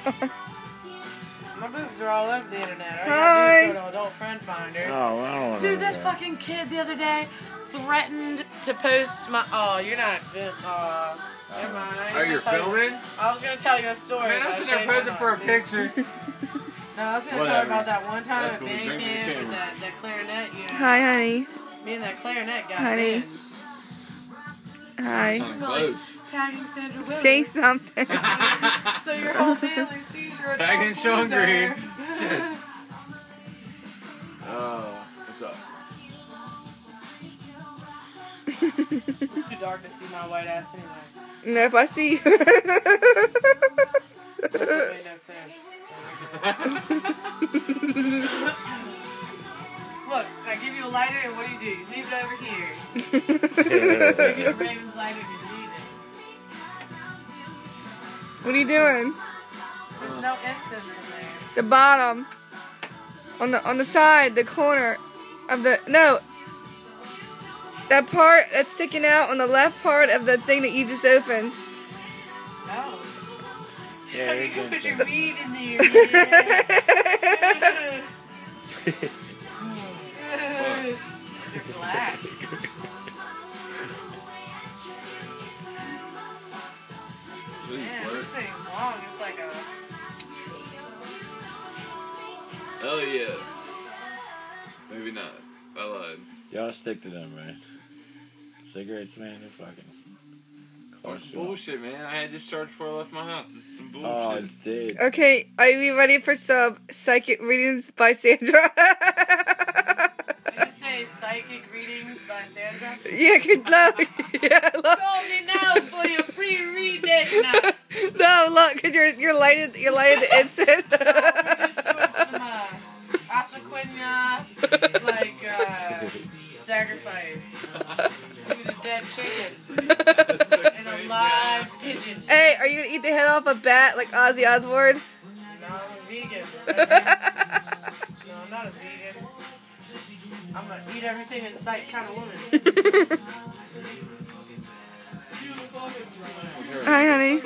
My boobs are all over the internet. All you Hi. gotta do is go to Adult Friend Finder. Oh, I don't want Dude, this fucking kid the other day threatened to post my. Oh, you're not. Never mind. Oh, you're filming? I was gonna tell you a story. Man, I'm but I sitting there changed posing my for a mind. picture. No, I was gonna tell Whatever. you about that one time That's at cool. band Drink with the camp with camera. that clarinet. You know, Hi, honey. me and that clarinet got Honey. banned. Hi. Close. Tagging Sandra Willis. Say something. So your whole family sees you're a Tagging top Sean loser. Green. Shit. Oh, what's up? It's too dark to see my white ass anyway. No, if I see you. That made no sense. Look, I give you a lighter, and what do? You leave it over here. Give you a Raven's lighter, and you leave it. What are you doing? There's no incense in there. The bottom. On the side, the corner of the that part that's sticking out on the left part of the thing that you just opened. No. Yeah, You you're can good. put your meat in there. Yeah. You're black. Please Man, work. this thing's long. It's like a. Oh yeah. Maybe not. I lied. Y'all stick to them, right? Cigarettes, man, they're fucking. That's bullshit, man. I had just charged before I left my house. This is some bullshit. Oh, it's dead. Okay, are you ready for some psychic readings by Sandra? Did you say psychic readings by Sandra? Yeah, good luck. Yeah, look. Call me now for your free reading. No, look, cause you're lighted the incense. We're just doing some asaquina, like sacrifice. Look at a dead chicken and a live pigeon. Hey, are you gonna eat the head off a bat like Ozzy Osbourne? No, I'm a vegan. No, I'm not a vegan. I'm a eat everything in sight kind of woman. Hi, honey.